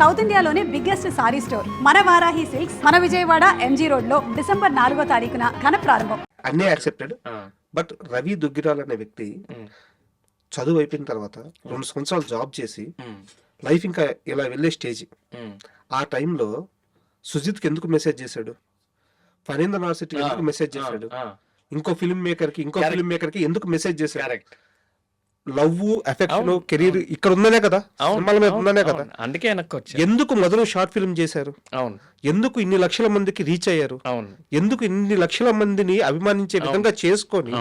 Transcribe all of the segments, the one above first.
South ఇండియాలోనే biggest sorry store మన Varahi silks మన విజయవాడ ఎంజీ రోడ్ లో December 4వ తారీఖున ఘన ప్రారంభం. అన్నీ యాక్సెప్టెడ్. బట్ రవి దుగ్గిరాల్ అనే వ్యక్తి చదువు అయిపోయిన తర్వాత 2 సంవత్సరాలు జాబ్ చేసి లైఫ్ ఇంకా ఇలా వెళ్ళే స్టేజ్. ఆ టైంలో సుజిత్కి ఎందుకు మెసేజ్ చేశాడు? ఫణీంద్ర నాసిటీకి ఎందుకు మెసేజ్ చేశాడు? ఇంకో ఫిల్మ్ మేకర్ కి ఎందుకు మెసేజ్ చేశాడు? లవ్, అఫెక్షన్, కెరీర్ ఇక్కడ ఉందనే కదా, సినిమాల మీద ఉందనే కదా. అందుకే వెనక్కి వచ్చి ఎందుకు మొదలు షార్ట్ ఫిల్మ్ చేశారు? అవును. ఎందుకు ఇన్ని లక్షల మందికి రీచ్ అయ్యారు? అవును. ఎందుకు ఇన్ని లక్షల మందిని అభిమానించే విధంగా చేసుకొని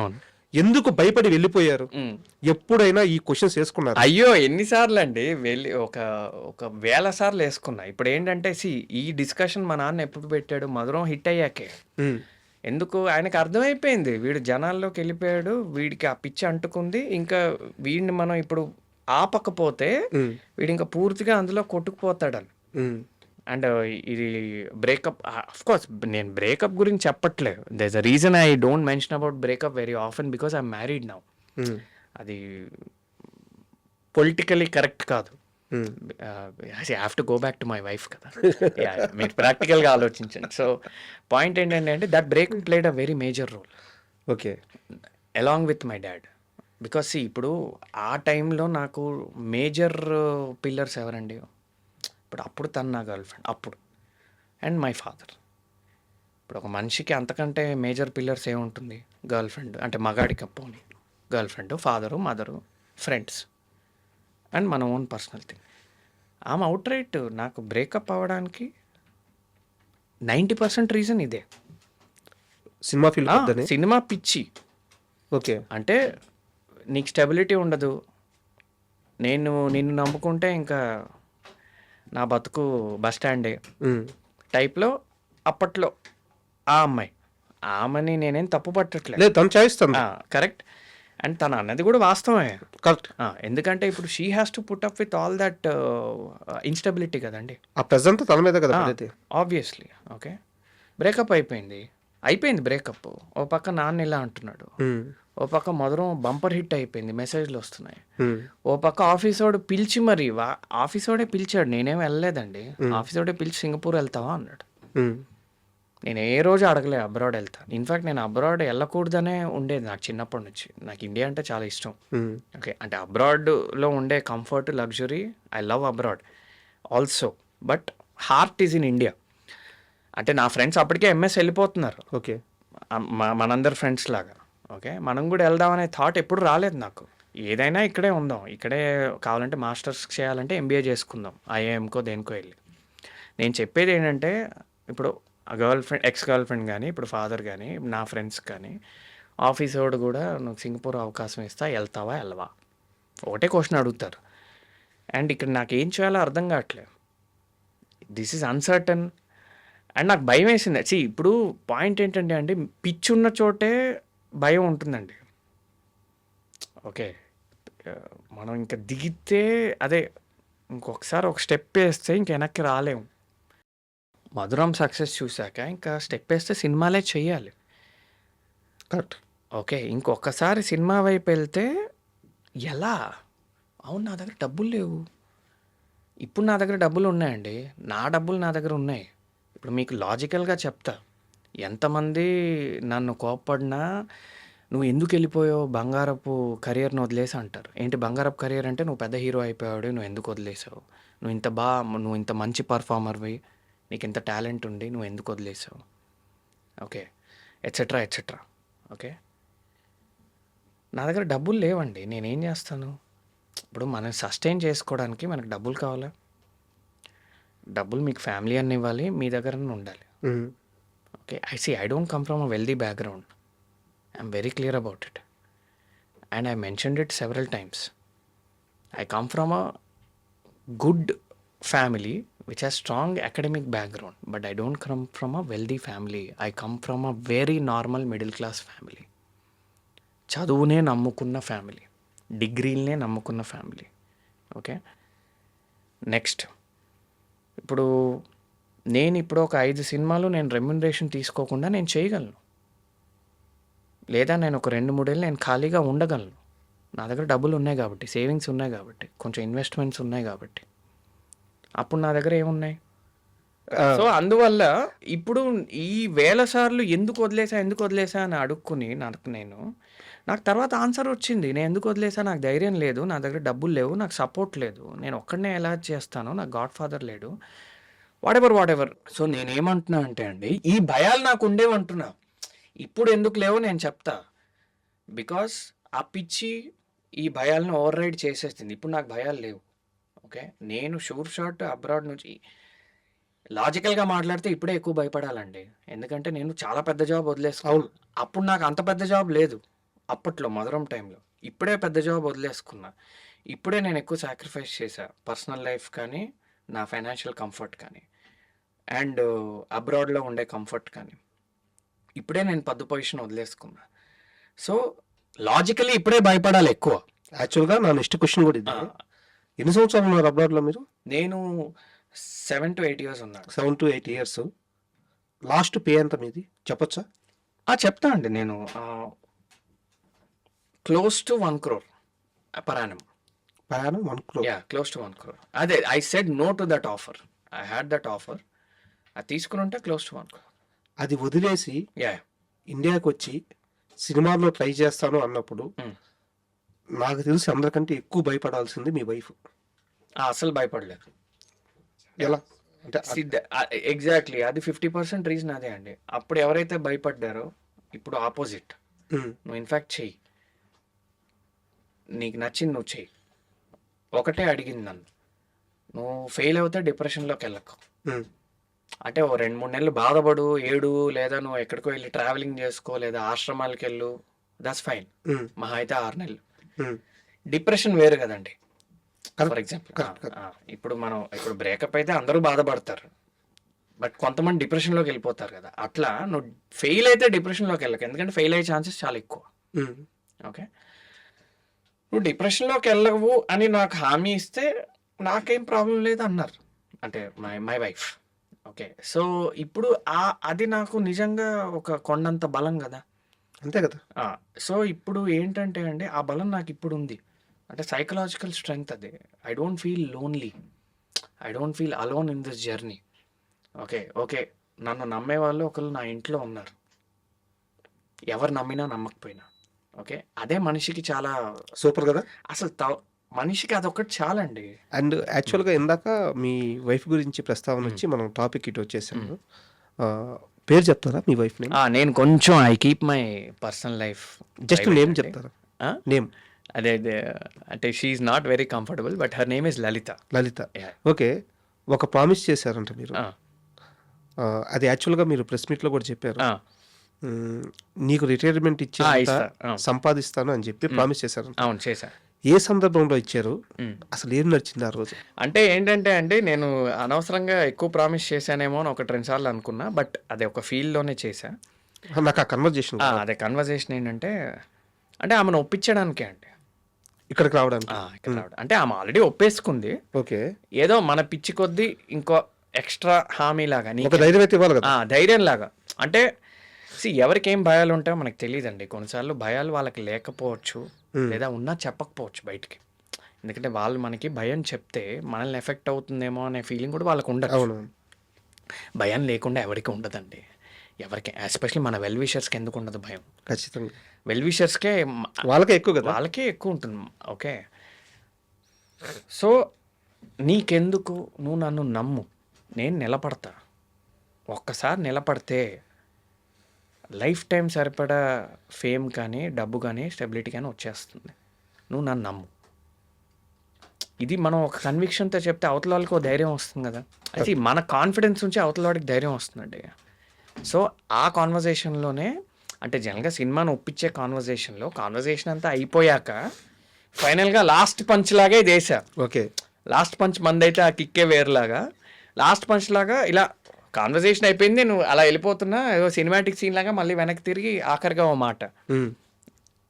ఎందుకు భయపడి వెళ్ళిపోయారు? ఎప్పుడైనా ఈ క్వశ్చన్స్ వేసుకున్నారు? అయ్యో ఎన్నిసార్లు అండి, వెళ్ళి ఒక 1000 సార్లు వేసుకున్నా. ఇప్పుడు ఏంటంటే ఈ డిస్కషన్ మా నాన్న ఎప్పుడు పెట్టాడు? మధురం హిట్ అయ్యాకే. ఎందుకు ఆయనకు అర్థమైపోయింది, వీడు జనాల్లోకి వెళ్ళిపోయాడు, వీడికి ఆ పిచ్చి అంటుకుంది, ఇంకా వీడిని మనం ఇప్పుడు ఆపకపోతే వీడు ఇంకా పూర్తిగా అందులో కొట్టుకుపోతాడని. అండ్ ఇది బ్రేకప్, అఫ్ కోర్స్ నేను బ్రేకప్ గురించి చెప్పట్లేదు. There is a reason I don't mention about breakup very often, because I'm married now. అది పొలిటికలీ కరెక్ట్ కాదు. I have to go back to my wife కదా. మీరు ప్రాక్టికల్గా ఆలోచించండి. సో పాయింట్ ఏంటంటే that break played a very major role. Okay, along with my dad. Because ఇప్పుడు ఆ టైంలో నాకు మేజర్ పిల్లర్స్ ఎవరండి? అప్పుడు తను నా గర్ల్ ఫ్రెండ్ అప్పుడు, అండ్ మై ఫాదర్. ఇప్పుడు ఒక మనిషికి అంతకంటే మేజర్ పిల్లర్స్ ఏముంటుంది? గర్ల్ ఫ్రెండ్ అంటే మగాడికి అప్పోని girlfriend, father, mother, friends, and మన ఓన్ పర్సనల్ థింగ్. ఆమె అవుట్ రైట్ నాకు బ్రేకప్ అవ్వడానికి 90% రీజన్ ఇదే. సినిమా పిచ్చి. ఓకే, అంటే నీకు స్టెబిలిటీ ఉండదు, నిన్ను నమ్ముకుంటే ఇంకా నా బతుకు బస్ స్టాండే టైప్లో అప్పట్లో ఆ అమ్మాయి. ఆమెని నేనేం తప్పు పట్టట్లేదు, తను చేయిస్తాను, కరెక్ట్. అండ్ తను అన్నది కూడా వాస్తవమే, కరెక్ట్. ఎందుకంటే ఇప్పుడు she has to put up with all that instability కదండి. ఆ ప్రెజెంట్ తన మీద కదా, ఆబ్వియస్లీ. ఓకే, బ్రేకప్ అయిపోయింది బ్రేకప్. ఓ పక్క నాన్న ఇలా అంటున్నాడు, ఓ పక్క మధురం బంపర్ హిట్ అయిపోయింది, మెసేజ్లు వస్తున్నాయి. ఓ పక్క ఆఫీసోడు పిలిచి మరి ఆఫీసోడే పిలిచాడు, నేనేం వెళ్ళలేదండి. ఆఫీసోడే పిలిచి సింగపూర్ వెళ్తావా అన్నాడు. నేను ఏ రోజు అడగలే అబ్రాడ్ వెళ్తాను. ఇన్ఫ్యాక్ట్ నేను అబ్రాడ్ వెళ్ళకూడదనే ఉండేది నాకు చిన్నప్పటి నుంచి. నాకు ఇండియా అంటే చాలా ఇష్టం. ఓకే, అంటే అబ్రాడ్లో ఉండే comfort, luxury, I love abroad also, but heart is in India. అంటే నా ఫ్రెండ్స్ అప్పటికే ఎంఎస్ వెళ్ళిపోతున్నారు. ఓకే, మనందరు ఫ్రెండ్స్ లాగా. ఓకే, మనం కూడా వెళ్దామనే థాట్ ఎప్పుడు రాలేదు నాకు. ఏదైనా ఇక్కడే ఉందాం, ఇక్కడే కావాలంటే మాస్టర్స్ చేయాలంటే ఎంబీఏ చేసుకుందాం, ఐఐఎంకో దేనికో వెళ్ళి. నేను చెప్పేది ఏంటంటే, ఇప్పుడు ఎక్స్ గర్ల్ ఫ్రెండ్ కానీ, ఇప్పుడు ఫాదర్ కానీ, నా ఫ్రెండ్స్ కానీ, ఆఫీస్ వాడు కూడా నువ్వు సింగపూర్ అవకాశం ఇస్తా, వెళ్తావా వెళ్ళవా, ఒకటే క్వశ్చన్ అడుగుతారు. అండ్ ఇక్కడ నాకు ఏం చేయాలో అర్థం కావట్లేదు. This is uncertain. అండ్ నాకు భయం వేసింది. ఇప్పుడు పాయింట్ ఏంటంటే అండి, పిచ్చున్న చోటే భయం ఉంటుందండి. ఓకే, మనం ఇంకా దిగితే అదే ఇంకొకసారి ఒక స్టెప్ వేస్తే ఇంక వెనక్కి రాలేము. మధురం సక్సెస్ చూశాక ఇంకా స్టెప్ వేస్తే సినిమాలే చెయ్యాలి, కరెక్ట్. ఓకే, ఇంకొకసారి సినిమా వైపు వెళ్తే ఎలా? అవును, నా దగ్గర డబ్బులు లేవు. ఇప్పుడు నా దగ్గర డబ్బులు ఉన్నాయండి, నా డబ్బులు నా దగ్గర ఉన్నాయి. ఇప్పుడు మీకు లాజికల్గా చెప్తా, ఎంతమంది నన్ను కోప్పడినా నువ్వు ఎందుకు వెళ్ళిపోయావు, బంగారపు కెరియర్ని వదిలేసి అంటారు. ఏంటి బంగారపు కెరియర్ అంటే? నువ్వు పెద్ద హీరో అయిపోయాడు, నువ్వు ఎందుకు వదిలేసావు? నువ్వు ఇంత మంచి పర్ఫార్మర్వి, నీకు ఇంత టాలెంట్ ఉండి నువ్వు ఎందుకు వదిలేసావు? Okay, etcetera etcetera. ఓకే, నా దగ్గర డబ్బులు లేవండి, నేనేం చేస్తాను? ఇప్పుడు మనం సస్టైన్ చేసుకోవడానికి మనకు డబ్బులు కావాలా? డబ్బులు మీకు ఫ్యామిలీ అన్న ఇవ్వాలి, మీ దగ్గర ఉండాలి. Okay, I don't come from a wealthy background. I'm very clear about it, and I mentioned it several times. I come from a good family which has strong academic background, but I don't come from a wealthy family. I come from a very normal middle class family. చదువునే నమ్ముకున్న family, డిగ్రీలనే నమ్ముకున్న family. Okay, next ఇప్పుడు ఒక 5 సినిమాలు నేను remuneration తీసుకోకుండా నేను చేయగలను, లేదా నేను ఒక 2-3 ఏళ్ళు నేను ఖాళీగా ఉండగలను. నా దగ్గర డబ్బులు ఉన్నాయి కాబట్టి, సేవింగ్స్ ఉన్నాయి కాబట్టి, కొంచెం ఇన్వెస్ట్మెంట్స్ ఉన్నాయి కాబట్టి. అప్పుడు నా దగ్గర ఏమున్నాయి? సో అందువల్ల ఇప్పుడు ఈ వేల సార్లు ఎందుకు వదిలేసా అని అడుక్కుని నాకు తర్వాత ఆన్సర్ వచ్చింది. నేను ఎందుకు వదిలేసా, నాకు ధైర్యం లేదు, నా దగ్గర డబ్బులు లేవు, నాకు సపోర్ట్ లేదు, నేను ఒక్కడనే ఎలా చేస్తాను, నాకు గాడ్ ఫాదర్ లేడు, వాట్ ఎవర్. సో నేనేమంటున్నా అంటే అండి, ఈ భయాలు నాకు ఉండేవంటున్నా. ఇప్పుడు ఎందుకు లేవో నేను చెప్తా. బికాస్ ఆ పిచ్చి ఈ భయాలను ఓవర్ రైడ్ చేసేస్తుంది. ఇప్పుడు నాకు భయాలు లేవు. ఓకే, నేను షూర్ షాట్ అబ్రాడ్ నుంచి లాజికల్గా మాట్లాడితే ఇప్పుడే ఎక్కువ భయపడాలండి. ఎందుకంటే నేను చాలా పెద్ద జాబ్ వదిలేసుకున్నాను. అప్పుడు నాకు అంత పెద్ద జాబ్ లేదు అప్పట్లో, మధురం టైంలో. ఇప్పుడే పెద్ద జాబ్ వదిలేసుకున్నా. ఇప్పుడే నేను ఎక్కువ సాక్రిఫైస్ చేశా, పర్సనల్ లైఫ్ కానీ, నా ఫైనాన్షియల్ కంఫర్ట్ కానీ, అండ్ అబ్రాడ్లో ఉండే కంఫర్ట్ కానీ. ఇప్పుడే నేను పెద్ద పొజిషన్ వదిలేసుకున్నా. సో లాజికలీ ఇప్పుడే భయపడాలి ఎక్కువ. యాక్చువల్గా నా నెక్స్ట్ క్వశ్చన్ కూడా ఇది. ఎన్ని సంవత్సరాలు ఉన్నారు అబ్రాడ్లో మీరు? నేను 7 to 8 years ఉన్నాను. 7 to 8 years. లాస్ట్ పే ఎంత మీది చెప్పొచ్చా? చెప్తా అండి. నేను close to 1 crore per annum. Per annum 1 crore. Yeah, close to 1 crore. అదే I said no to that offer. I had that offer. అది తీసుకుని ఉంటే క్లోజ్ టు 1 crore. అది వదిలేసి యా ఇండియాకి వచ్చి సినిమాల్లో ట్రై చేస్తాను అన్నప్పుడు నాకు తెలిసి అందరికంటే ఎక్కువ భయపడాల్సింది మీ వైఫ్. అసలు భయపడలేదు. ఎలా అంటే ఎగ్జాక్ట్లీ అది 50% రీజన్ అదే అండి. అప్పుడు ఎవరైతే భయపడ్డారో ఇప్పుడు ఆపోజిట్. నువ్వు ఇన్ఫ్యాక్ట్ చెయ్యి, నీకు నచ్చింది నువ్వు చెయ్యి. ఒకటే అడిగింది నన్ను, నువ్వు ఫెయిల్ అవుతే డిప్రెషన్లోకి వెళ్ళకు. అంటే ఓ 2-3 నెలలు బాధపడు, ఏడు, లేదా నువ్వు ఎక్కడికో వెళ్ళి ట్రావెలింగ్ చేసుకో, లేదా ఆశ్రమాలకు వెళ్ళు, దట్స్ ఫైన్. మహా అయితే 6 నెలలు. డిప్రెషన్ వేరు కదండి. ఫర్ ఎగ్జాంపుల్ ఇప్పుడు బ్రేకప్ అయితే అందరూ బాధపడతారు, బట్ కొంతమంది డిప్రెషన్లోకి వెళ్ళిపోతారు కదా. అట్లా నువ్వు ఫెయిల్ అయితే డిప్రెషన్లోకి వెళ్ళకు, ఎందుకంటే ఫెయిల్ అయ్యే ఛాన్సెస్ చాలా ఎక్కువ. ఓకే, నువ్వు డిప్రెషన్లోకి వెళ్ళవు అని నాకు హామీ ఇస్తే నాకేం ప్రాబ్లం లేదు అన్నారు, అంటే మై వైఫ్. ఓకే, సో ఇప్పుడు అది నాకు నిజంగా ఒక కొండంత బలం కదా. అంతే కదా. సో ఇప్పుడు ఏంటంటే అండి, ఆ బలం నాకు ఇప్పుడు ఉంది. అంటే సైకలాజికల్ స్ట్రెంగ్త్ అది. I don't feel lonely, I don't feel alone in this journey. Okay, నన్ను నమ్మే వాళ్ళు ఒకళ్ళు నా ఇంట్లో ఉన్నారు, ఎవరు నమ్మినా నమ్మకపోయినా. ఓకే, అదే మనిషికి చాలా సూపర్ కదా. అసలు మనిషికి అదొకటి చాలండి. అండ్ యాక్చువల్గా ఇందాక మీ వైఫ్ గురించి ప్రస్తావన వచ్చి మనం టాపిక్ ఇటు వచ్చేసాము. పేరు చెప్తారా మీ వైఫ్ నేమ్? నేను కొంచెం I keep my personal life, just name చెప్తారా? నేమ్ అదే అంటే she's not very comfortable, but her name is Lalitha. Okay, ఒక ప్రామిస్ చేశారంట మీరు. అది యాక్చువల్గా మీరు ప్రెస్ మీట్లో కూడా చెప్పారు. నీకు రిటైర్మెంట్ ఇచ్చే సంపాదిస్తాను అని చెప్పి ప్రామిస్ చేశారు. అవును, చేశా. ఏ సందర్భంలో ఇచ్చారు, అసలు ఏం నడిచింది ఆ రోజు? అంటే ఏంటంటే అండి, నేను అనవసరంగా ఎక్కువ ప్రామిస్ చేశానేమో అని 1-2 సార్లు అనుకున్నా, బట్ అదే ఒక ఫీల్డ్లోనే చేశా. నాకు ఆ కన్వర్జేషన్ అదే కన్వర్జేషన్ ఏంటంటే, అంటే ఆమెను ఒప్పించడానికే అండి ఇక్కడికి రావడానికి. అంటే ఆమె ఆల్రెడీ ఒప్పేసుకుంది. ఓకే, ఏదో మన పిచ్చి కొద్దీ ఇంకో ఎక్స్ట్రా హామీ లాగా, ధైర్యం అయితే ఇవ్వాలి కదా. ధైర్యం లాగా. అంటే ఎవరికి ఏం భయాలు ఉంటాయో మనకు తెలియదండి. కొన్నిసార్లు భయాలు వాళ్ళకి లేకపోవచ్చు, లేదా ఉన్నా చెప్పకపోవచ్చు బయటికి. ఎందుకంటే వాళ్ళు మనకి భయం చెప్తే మనల్ని ఎఫెక్ట్ అవుతుందేమో అనే ఫీలింగ్ కూడా వాళ్ళకు ఉండదు. భయం లేకుండా ఎవరికి ఉండదండి, ఎవరికి. ఎస్పెషల్లీ మన వెల్ విషర్స్కి ఎందుకు ఉండదు భయం? ఖచ్చితంగా వెల్ విషర్స్కే, వాళ్ళకే ఎక్కువ కదా, వాళ్ళకే ఎక్కువ ఉంటుంది. ఓకే, సో నీకెందుకు, నువ్వు నన్ను నమ్ము, నేను నిలబడతా. ఒక్కసారి నిలబడితే లైఫ్ టైం సరిపడా ఫేమ్ కానీ, డబ్బు కానీ, స్టెబిలిటీ కానీ వచ్చేస్తుంది. నువ్వు నన్ను నమ్ము. ఇది మనం ఒక కన్విక్షన్తో చెప్తే అవతల వాళ్ళకి ఒక ధైర్యం వస్తుంది కదా. అయితే మన కాన్ఫిడెన్స్ నుంచి అవతల వాడికి ధైర్యం వస్తుందండి. సో ఆ కాన్వర్జేషన్లోనే, అంటే జనరల్గా సినిమాను ఒప్పించే కాన్వర్జేషన్ అంతా అయిపోయాక ఫైనల్గా లాస్ట్ పంచ్ లాగే చేశా. ఓకే, లాస్ట్ పంచ్ మందైతే ఆ కిక్కే వేరులాగా, లాస్ట్ పంచ్ లాగా ఇలా కాన్వర్జేషన్ అయిపోయింది, నువ్వు అలా వెళ్ళిపోతున్నా, ఏదో సినిమాటిక్ సీన్ లాగా మళ్ళీ వెనక్కి తిరిగి ఆఖరిగా ఓ మాట,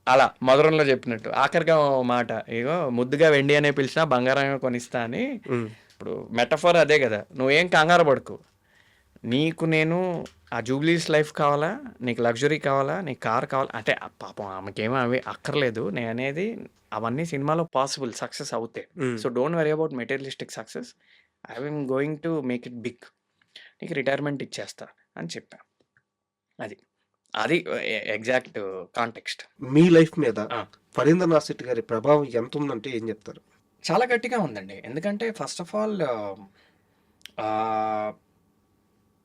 అలా మధురంలో చెప్పినట్టు ఆఖరిగా ఓ మాట, ఇగో ముద్దుగా వెండి అనే పిలిచినా బంగారం కొనిస్తా అని. ఇప్పుడు మెటఫర్ అదే కదా. నువ్వేం కంగారు పడుకు, నీకు నేను ఆ జూబ్లీస్ లైఫ్ కావాలా, నీకు లగ్జరీ కావాలా, నీకు కార్ కావాలా, అంటే పాపం ఆమెకేమో అవి అక్కర్లేదు. నేను అనేది అవన్నీ సినిమాలో పాసిబుల్, సక్సెస్ అవుతాయి. So don't worry about materialistic success. I'm going to make it big, నీకు రిటైర్మెంట్ ఇచ్చేస్తా అని చెప్పా. అది అది ఎగ్జాక్ట్ కాంటెక్స్ట్. మీ లైఫ్ మీద ఫణీంద్రనాథ్ శెట్టి గారి ప్రభావం ఎంత ఉందంటే ఏం చెప్తారు? చాలా గట్టిగా ఉందండి. ఎందుకంటే ఫస్ట్ ఆఫ్ ఆల్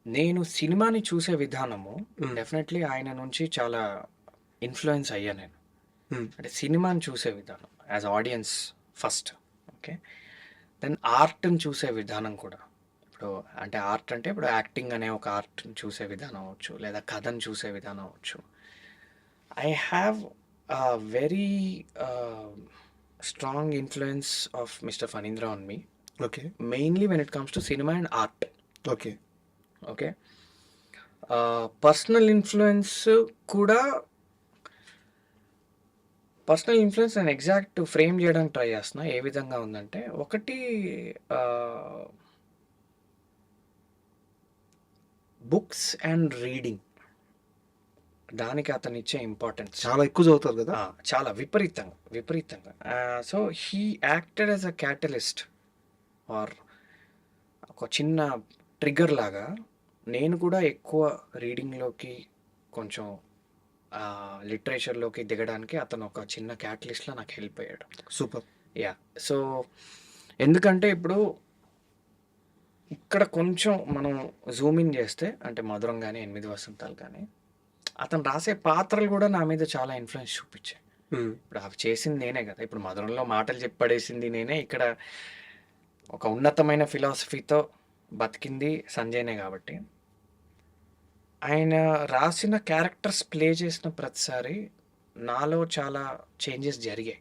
నేను సినిమాని చూసే విధానము డెఫినెట్లీ ఆయన నుంచి చాలా ఇన్ఫ్లుయెన్స్ అయ్యా నేను. అంటే సినిమాని చూసే విధానం as audience first, okay. Then ఆర్ట్ని చూసే విధానం కూడా. ఇప్పుడు అంటే ఆర్ట్ అంటే ఇప్పుడు యాక్టింగ్ అనే ఒక ఆర్ట్ని చూసే విధానం అవ్వచ్చు, లేదా కథను చూసే విధానం అవ్వచ్చు. I have very strong influence of Mr. Fanindra on me, okay. mainly when it comes to cinema and art. Okay. Okay. Personal influence కూడా, పర్సనల్ ఇన్ఫ్లుయెన్స్ నేను ఎగ్జాక్ట్ ఫ్రేమ్ చేయడానికి ట్రై చేస్తున్నా. ఏ విధంగా ఉందంటే, ఒకటి బుక్స్ అండ్ రీడింగ్, దానికి అతను ఇచ్చే ఇంపార్టెన్స్ చాలా ఎక్కువ చదువుతారు కదా. చాలా విపరీతంగా. So he acted as a catalyst or ఒక చిన్న ట్రిగ్గర్ లాగా. నేను కూడా ఎక్కువ రీడింగ్లోకి, కొంచెం లిటరేచర్లోకి దిగడానికి అతను ఒక చిన్న క్యాటలిస్ట్లా నాకు హెల్ప్ అయ్యాడు. సూపర్. యా. సో ఎందుకంటే ఇప్పుడు ఇక్కడ కొంచెం మనం జూమ్ ఇన్ చేస్తే, అంటే మధురం కానీ 8 వసంతాలు కానీ, అతను రాసే పాత్రలు కూడా నా మీద చాలా ఇన్ఫ్లుయెన్స్ చూపించాయి. ఇప్పుడు అవి చేసింది నేనే కదా. ఇప్పుడు మధురంలో మాటలు చెప్పి పడేసింది నేనే, ఇక్కడ ఒక ఉన్నతమైన ఫిలాసఫీతో బతికింది సంజయ్నే. కాబట్టి ఆయన రాసిన క్యారెక్టర్స్ ప్లే చేసిన ప్రతిసారి నాలో చాలా చేంజెస్ జరిగాయి.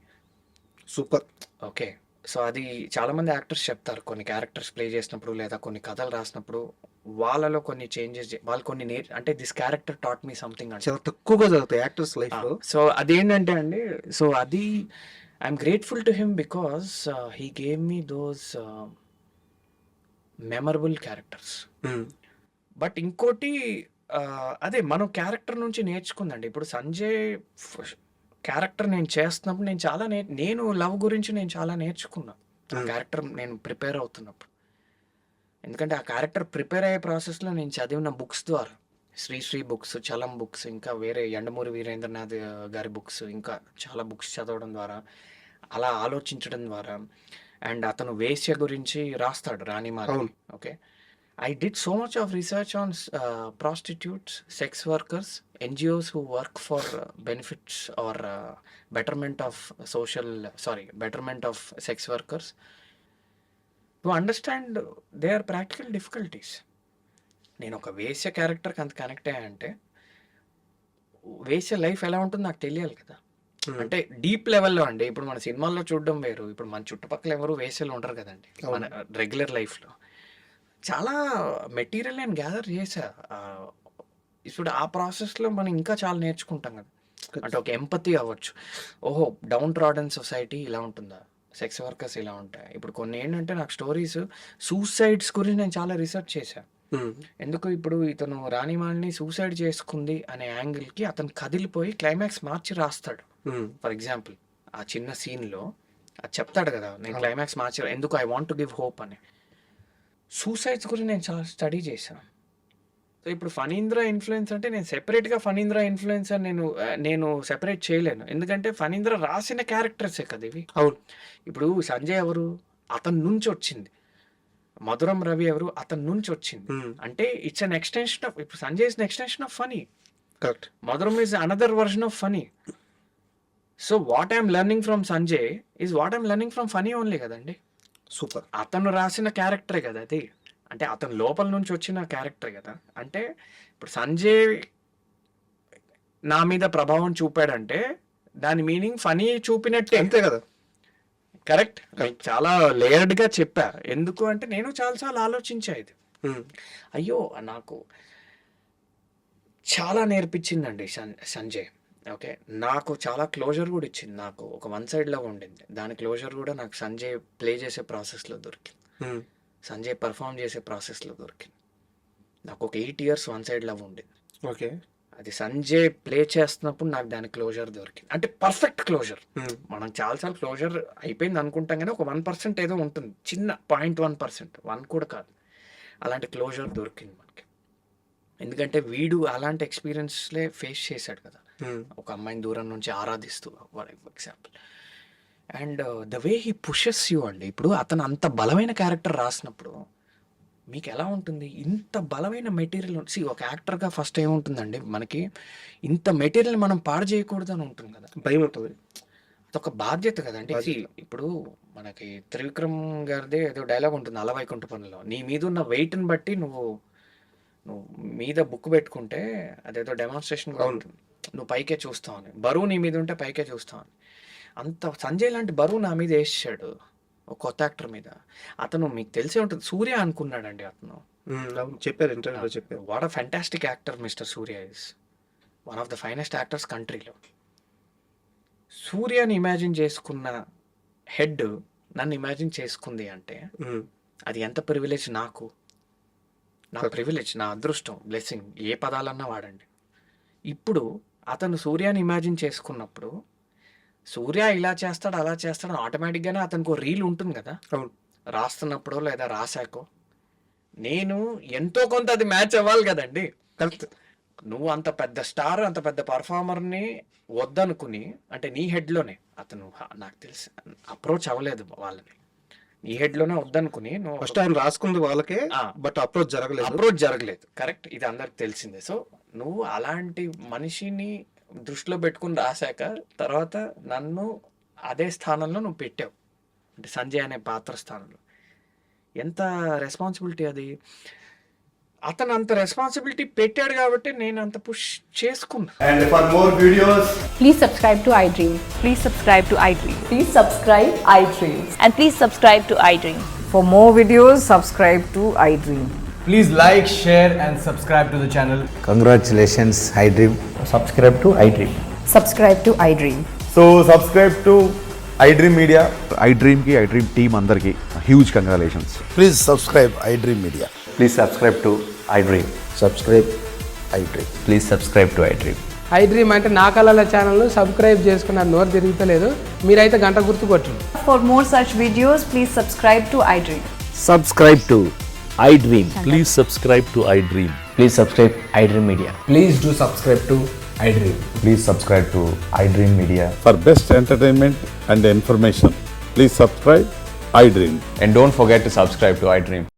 సూపర్. ఓకే. సో అది చాలామంది యాక్టర్స్ చెప్తారు, కొన్ని క్యారెక్టర్స్ ప్లే చేసినప్పుడు లేదా కొన్ని కథలు రాసినప్పుడు వాళ్ళలో కొన్ని చేంజెస్, వాళ్ళు కొన్ని అంటే this character taught me something అంటే. చాలా తక్కువగా జరుగుతాయి యాక్టర్స్ లైఫ్ లో. సో అదేంటంటే అండి, సో అది I'm grateful to him because he gave me those memorable characters. But ఇంకోటి అదే మనం క్యారెక్టర్ నుంచి నేర్చుకుందండి. ఇప్పుడు సంజయ్ క్యారెక్టర్ నేను చేస్తున్నప్పుడు నేను లవ్ గురించి నేను చాలా నేర్చుకున్నా. ఆ క్యారెక్టర్ నేను ప్రిపేర్ అవుతున్నప్పుడు. ఎందుకంటే ఆ క్యారెక్టర్ ప్రిపేర్ అయ్యే ప్రాసెస్లో నేను చదివిన బుక్స్ ద్వారా, శ్రీ బుక్స్, చలం బుక్స్, ఇంకా వేరే యండమూరి వీరేంద్రనాథ్ గారి బుక్స్, ఇంకా చాలా బుక్స్ చదవడం ద్వారా, అలా ఆలోచించడం ద్వారా. అండ్ అతను వేశ్య గురించి రాస్తాడు, రాణిమాల. Okay. I did so much of research on prostitutes, sex workers, NGOs who work for benefits or betterment of sex workers, to understand their practical difficulties. నేను ఒక వేశ్య క్యారెక్టర్కి అంత కనెక్ట్ అయ్యా అంటే, వేశ్య లైఫ్ ఎలా ఉంటుందో నాకు తెలియాలి కదా. అంటే డీప్ లెవెల్లో అండి. ఇప్పుడు మన సినిమాల్లో చూడడం వేరు, ఇప్పుడు మన చుట్టుపక్కల ఎవరు వేశ్యలు ఉండరు కదండి మన రెగ్యులర్ లైఫ్లో. చాలా మెటీరియల్ నేను గ్యాదర్ చేశా. ఇప్పుడు ఆ ప్రాసెస్లో మనం ఇంకా చాలా నేర్చుకుంటాం కదా. అంటే ఒక ఎంపతి అవ్వచ్చు. ఓహో, డౌన్ ట్రాడన్ సొసైటీ ఇలా ఉంటుందా, సెక్స్ వర్కర్స్ ఇలా ఉంటాయి. ఇప్పుడు కొన్ని ఏంటంటే నాకు స్టోరీస్, సూసైడ్స్ గురించి నేను చాలా రీసెర్చ్ చేశాను. ఎందుకు, ఇప్పుడు ఇతను రాణిమాల్ని సూసైడ్ చేసుకుంది అనే యాంగిల్కి అతను కదిలిపోయి క్లైమాక్స్ మార్చి రాస్తాడు. ఫర్ ఎగ్జాంపుల్ ఆ చిన్న సీన్లో అది చెప్తాడు కదా, నేను క్లైమాక్స్ మార్చి ఎందుకు, I want to give hope అని. సూసైడ్స్ గురించి నేను చాలా స్టడీ చేశాను. సో ఇప్పుడు ఫణీంద్ర ఇన్ఫ్లుయెన్స్ అంటే నేను సెపరేట్గా ఫణీంద్ర ఇన్ఫ్లుయెన్స్ అని నేను సెపరేట్ చేయలేను. ఎందుకంటే ఫణీంద్ర రాసిన క్యారెక్టర్సే కదా ఇవి. అవును. ఇప్పుడు సంజయ్ ఎవరు, అతని నుంచి వచ్చింది. మధురం రవి ఎవరు, అతని నుంచి వచ్చింది. అంటే ఇట్స్ అన్ ఎక్స్టెన్షన్ ఆఫ్, ఇప్పుడు Sanjay is an extension of Phani. Correct. Madhuram is another version of Phani. So what I'm learning from Sanjay is what I'm learning from Phani only కదండి. సూపర్. అతను రాసిన క్యారెక్టరే కదా అది. అంటే అతను లోపల నుంచి వచ్చిన క్యారెక్టర్ కదా. అంటే ఇప్పుడు సంజయ్ నా మీద ప్రభావం చూపాడంటే దాని మీనింగ్ ఫనీ చూపినట్టే, అంతే కదా. కరెక్ట్. చాలా లేయర్డ్గా చెప్పా. ఎందుకు అంటే నేను చాలాసార్లు ఆలోచించా ఇది. అయ్యో, నాకు చాలా నేర్పించిందండి సంజయ్. ఓకే. నాకు చాలా క్లోజర్ కూడా ఇచ్చింది. నాకు ఒక వన్ సైడ్ లవ్ ఉండింది, దాని క్లోజర్ కూడా నాకు సంజయ్ ప్లే చేసే ప్రాసెస్లో దొరికింది. సంజయ్ పర్ఫామ్ చేసే ప్రాసెస్లో దొరికింది. నాకు ఒక 8 years వన్ సైడ్ లవ్ ఉండింది. ఓకే. అది సంజయ్ ప్లే చేస్తున్నప్పుడు నాకు దాని క్లోజర్ దొరికింది. అంటే పర్ఫెక్ట్ క్లోజర్. మనం చాలాసార్లు క్లోజర్ అయిపోయింది అనుకుంటాం కానీ ఒక 1% ఏదో ఉంటుంది, చిన్న 0.1%, 1 కూడా కాదు. అలాంటి క్లోజర్ దొరికింది మనకి. ఎందుకంటే వీడు అలాంటి ఎక్స్పీరియన్స్లే ఫేస్ చేశాడు కదా, ఒక అమ్మాయిని దూరం నుంచి ఆరాధిస్తూ example. And the way he pushes you అండి. ఇప్పుడు అతను అంత బలమైన క్యారెక్టర్ రాసినప్పుడు మీకు ఎలా ఉంటుంది? ఇంత బలమైన మెటీరియల్ ఒక యాక్టర్గా ఫస్ట్ ఏముంటుందండి మనకి, ఇంత మెటీరియల్ మనం పాడు చేయకూడదు అని ఉంటుంది కదా, భయం ఉంటుంది. అదొక బాధ్యత కదండి. ఇప్పుడు మనకి త్రివిక్రమ్ గారిదే ఏదో డైలాగ్ ఉంటుంది అలవైకుంఠపురంలో, నీ మీద ఉన్న వెయిట్ని బట్టి నువ్వు మీద బుక్ పెట్టుకుంటే అదేదో డెమాన్స్ట్రేషన్ కూడా ఉంటుంది, నువ్వు పైకే చూస్తావు అని. బరువు నీ మీద ఉంటే పైకే చూస్తావు అని. అంత సంజయ్ లాంటి బరువు నా మీద వేసాడు ఒక కొత్త యాక్టర్ మీద. అతను మీకు తెలిసే ఉంటుంది, సూర్య అనుకున్నాడండి అతను. చెప్పారు, ఇంటర్వ్యూలో చెప్పారు. What a fantastic actor mister Surya is one of the finest actors కంట్రీలో. సూర్యని ఇమాజిన్ చేసుకున్న హెడ్ నన్ను ఇమాజిన్ చేసుకుంది అంటే అది ఎంత ప్రివిలేజ్ నాకు. నా ప్రివిలేజ్, నా అదృష్టం, బ్లెస్సింగ్, ఏ పదాలన్నా వాడండి. ఇప్పుడు అతను సూర్యాని ఇమాజిన్ చేసుకున్నప్పుడు సూర్య ఇలా చేస్తాడు అలా చేస్తాడు ఆటోమేటిక్గానే అతనికి ఒక రీల్ ఉంటుంది కదా, అవును, రాస్తున్నప్పుడో లేదా రాశాకో. నేను ఎంతో కొంత అది మ్యాచ్ అవ్వాలి కదండి. కరెక్ట్. నువ్వు అంత పెద్ద స్టార్, అంత పెద్ద పర్ఫార్మర్ని వద్దనుకుని, అంటే నీ హెడ్లోనే అతను, నాకు తెలిసి అప్రోచ్ అవ్వలేదు వాళ్ళని, నీ హెడ్లోనే వద్దనుకుని నువ్వు ఫస్ట్ ఆయన రాసుకుంది వాళ్ళకే, బట్ అప్రోచ్ జరగలేదు. కరెక్ట్, ఇది అందరికి తెలిసిందే. సో నువ్వు అలాంటి మనిషిని దృష్టిలో పెట్టుకుని రాశాక తర్వాత నన్ను అదే స్థానంలో నువ్వు పెట్టావు, అంటే సంజయ్ అనే పాత్ర స్థానంలో. ఎంత రెస్పాన్సిబిలిటీ అది. అతను అంత రెస్పాన్సిబిలిటీ పెట్టాడు కాబట్టి నేను అంత పుష్ చేసుకున్నా. And for more videos, Please subscribe to iDream. Please subscribe to iDream. Please subscribe iDream. And please subscribe to iDream. For more videos, subscribe to iDream. please like, share and subscribe to the channel. Congratulations, iDream. Subscribe to iDream. Subscribe to iDream. So subscribe to iDream Media. iDream ki iDream team andarki huge congratulations. Please subscribe iDream Media. Please subscribe to iDream. Subscribe iDream. Please subscribe to iDream. iDream అంటే నా కళల channel subscribe చేసుకున్న నోరు తిరుగుతలేదు, మీరైతే గంట గుర్తు కొట్టండి. For more such videos, please subscribe to iDream. Subscribe to iDream. Please subscribe to iDream. Please subscribe iDream Media. Please do subscribe to iDream. Please subscribe to iDream Media. For best entertainment and information, please subscribe iDream. And don't forget to subscribe to iDream.